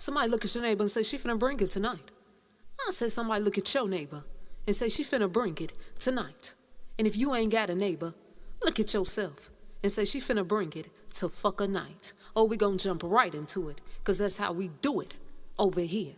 Somebody look at your neighbor and say she finna bring it tonight. I say somebody look at your neighbor and say she finna bring it tonight. And if you ain't got a neighbor, look at yourself and say she finna bring it to fuck a night. Oh, we gonna jump right into it, cause that's how we do it over here.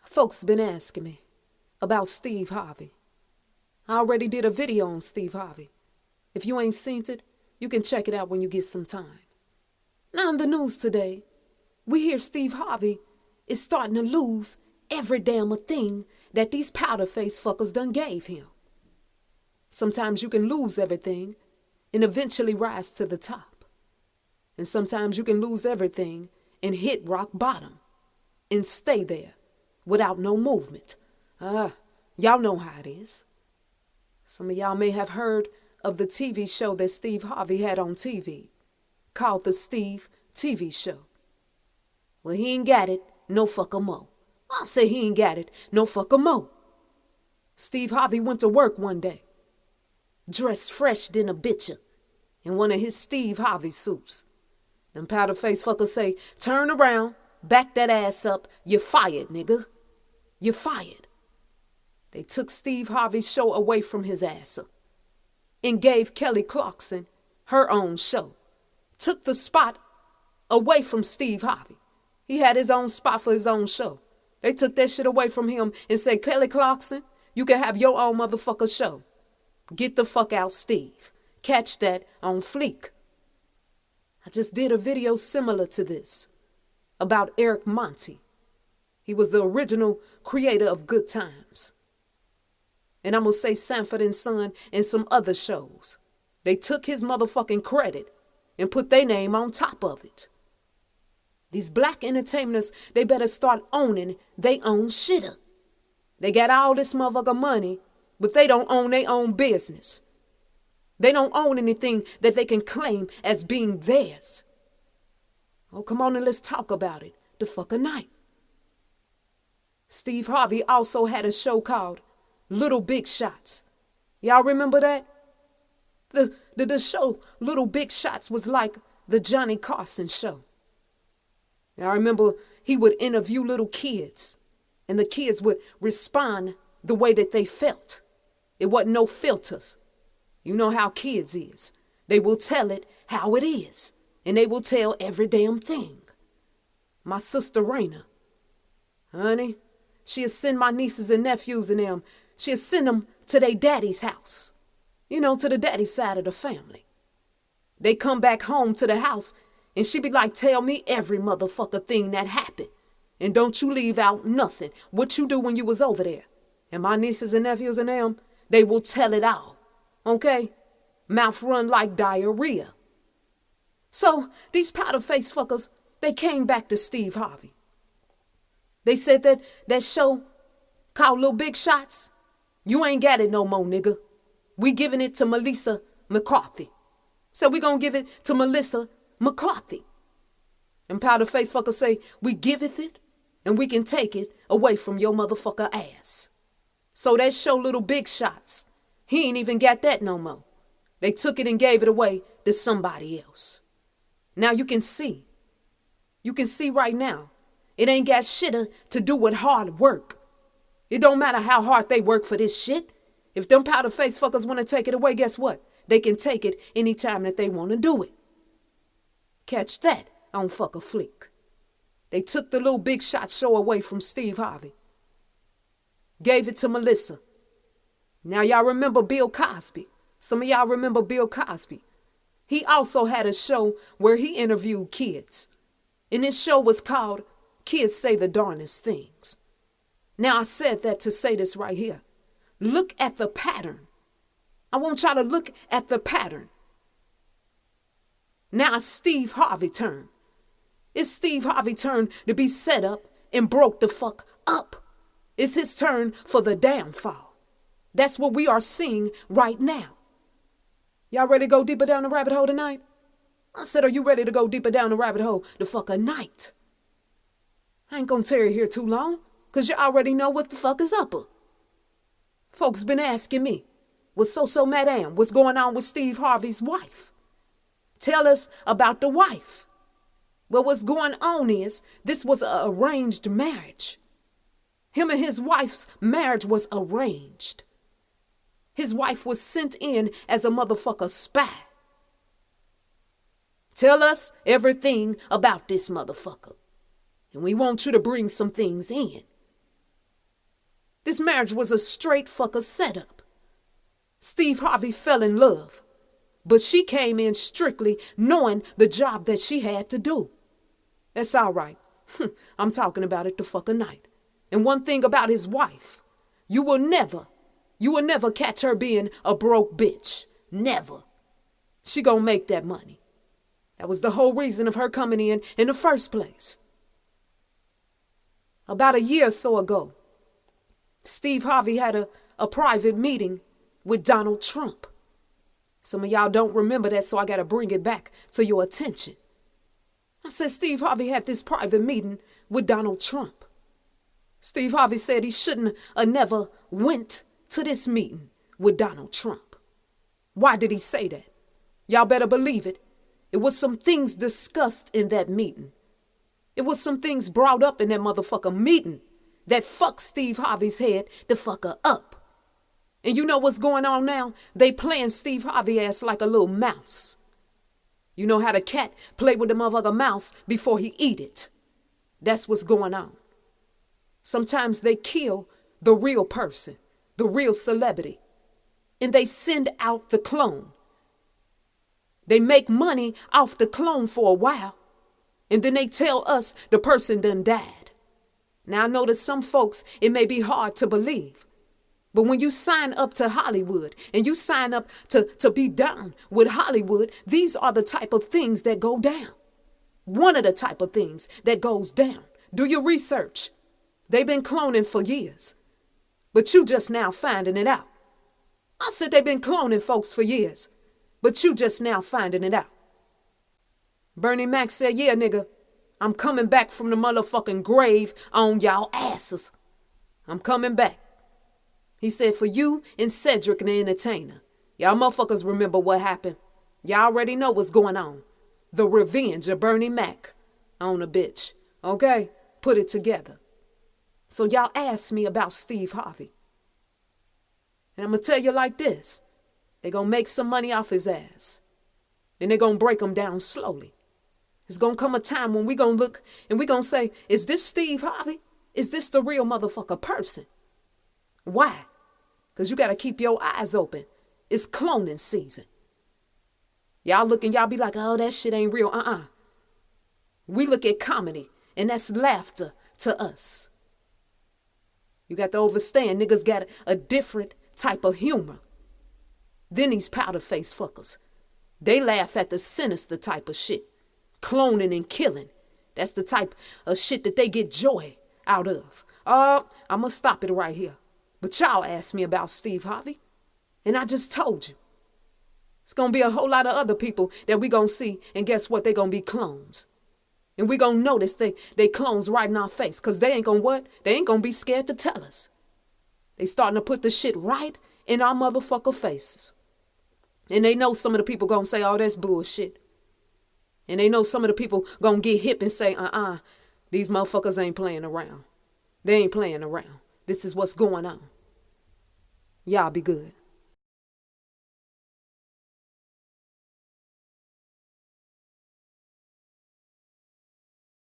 Folks been asking me about Steve Harvey. I already did a video on Steve Harvey. If you ain't seen it, you can check it out when you get some time. Now in the news today, we hear Steve Harvey is starting to lose every damn thing that these powder-faced fuckers done gave him. Sometimes you can lose everything and eventually rise to the top. And sometimes you can lose everything and hit rock bottom and stay there without no movement. Y'all know how it is. Some of y'all may have heard of the TV show that Steve Harvey had on TV, called The Steve TV Show. Well, he ain't got it no fucker mo. I say he ain't got it no fucker mo. Steve Harvey went to work one day, dressed fresh than a bitcher, in one of his Steve Harvey suits. Them powder-faced fuckers say, turn around, back that ass up, you're fired, nigga. You're fired. They took Steve Harvey's show away from his ass and gave Kelly Clarkson her own show. Took the spot away from Steve Harvey. He had his own spot for his own show. They took that shit away from him and said, Kelly Clarkson, you can have your own motherfucker show. Get the fuck out, Steve. Catch that on Fleek. I just did a video similar to this about Eric Monty. He was the original creator of Good Times. And I'm going to say Sanford and Son and some other shows. They took his motherfucking credit and put their name on top of it. These black entertainers, they better start owning their own shitter. They got all this motherfucker money, but they don't own their own business. They don't own anything that they can claim as being theirs. Oh, come on and let's talk about it. The fucking night. Steve Harvey also had a show called Little Big Shots. Y'all remember that? The show Little Big Shots was like the Johnny Carson show. I remember he would interview little kids, and the kids would respond the way that they felt. It wasn't no filters. You know how kids is. They will tell it how it is, and they will tell every damn thing. My sister Raina, honey, she'll send my nieces and nephews and them, she'll send them to their daddy's house. You know, to the daddy side of the family. They come back home to the house and she be like, tell me every motherfucker thing that happened. And don't you leave out nothing. What you do when you was over there. And my nieces and nephews and them, they will tell it all. Okay? Mouth run like diarrhea. So these powder-faced fuckers, they came back to Steve Harvey. They said that show called Little Big Shots, you ain't got it no more, nigga. We giving it to Melissa McCarthy. So we gonna give it to Melissa McCarthy. And powder-faced fuckers say, we giveth it and we can take it away from your motherfucker ass. So that show Little Big Shots, he ain't even got that no more. They took it and gave it away to somebody else. Now you can see right now, it ain't got shit to do with hard work. It don't matter how hard they work for this shit. If them powder-faced fuckers want to take it away, guess what? They can take it anytime that they want to do it. Catch that on Fucker Fleek. They took the Little Big Shot show away from Steve Harvey. Gave it to Melissa. Now y'all remember Bill Cosby. Some of y'all remember Bill Cosby. He also had a show where he interviewed kids. And this show was called Kids Say the Darnest Things. Now I said that to say this right here. Look at the pattern. I want y'all to look at the pattern. Now it's Steve Harvey's turn. It's Steve Harvey's turn to be set up and broke the fuck up. It's his turn for the downfall. That's what we are seeing right now. Y'all ready to go deeper down the rabbit hole tonight? I said, are you ready to go deeper down the rabbit hole the fucking night? I ain't gonna tarry here too long, cause you already know what the fuck is up. Folks been asking me, what's so madam, what's going on with Steve Harvey's wife? Tell us about the wife. Well, what's going on is, this was an arranged marriage. Him and his wife's marriage was arranged. His wife was sent in as a motherfucker spy. Tell us everything about this motherfucker. And we want you to bring some things in. This marriage was a straight fucker setup. Steve Harvey fell in love, but she came in strictly knowing the job that she had to do. That's all right. I'm talking about it the fucking night. And one thing about his wife, you will never catch her being a broke bitch. Never. She gonna make that money. That was the whole reason of her coming in the first place. About a year or so ago, Steve Harvey had a private meeting with Donald Trump. Some of y'all don't remember that, so I gotta bring it back to your attention. I said Steve Harvey had this private meeting with Donald Trump. Steve Harvey said he shouldn't have never went to this meeting with Donald Trump. Why did he say that? Y'all better believe it. It was some things discussed in that meeting. It was some things brought up in that motherfucker meeting that fucked Steve Harvey's head the fucker up. And you know what's going on now? They playing Steve Harvey ass like a little mouse. You know how the cat play with the motherfucker mouse before he eat it. That's what's going on. Sometimes they kill the real person, the real celebrity, and they send out the clone. They make money off the clone for a while, and then they tell us the person done died. Now, I know that some folks, it may be hard to believe, but when you sign up to Hollywood and you sign up to be down with Hollywood, these are the type of things that go down. One of the type of things that goes down. Do your research. They've been cloning for years, but you just now finding it out. I said they've been cloning folks for years, but you just now finding it out. Bernie Mac said, yeah, nigga, I'm coming back from the motherfucking grave on y'all asses. I'm coming back. He said, for you and Cedric and the Entertainer. Y'all motherfuckers remember what happened. Y'all already know what's going on. The revenge of Bernie Mac on a bitch. Okay? Put it together. So y'all asked me about Steve Harvey. And I'm going to tell you like this. They're going to make some money off his ass. Then they're going to break him down slowly. There's going to come a time when we're going to look and we're going to say, is this Steve Harvey? Is this the real motherfucker person? Why? Because you got to keep your eyes open. It's cloning season. Y'all look and y'all be like, oh, that shit ain't real. We look at comedy and that's laughter to us. You got to understand, niggas got a different type of humor than these powder face fuckers. They laugh at the sinister type of shit. Cloning and killing. That's the type of shit that they get joy out of. I'm going to stop it right here. But y'all asked me about Steve Harvey. And I just told you. It's going to be a whole lot of other people that we going to see. And guess what? They going to be clones. And we going to notice they clones right in our face. Because they ain't going to what? They ain't going to be scared to tell us. They starting to put the shit right in our motherfucker faces. And they know some of the people going to say, oh, that's bullshit. And they know some of the people going to get hip and say, these motherfuckers ain't playing around. They ain't playing around. This is what's going on. Y'all be good.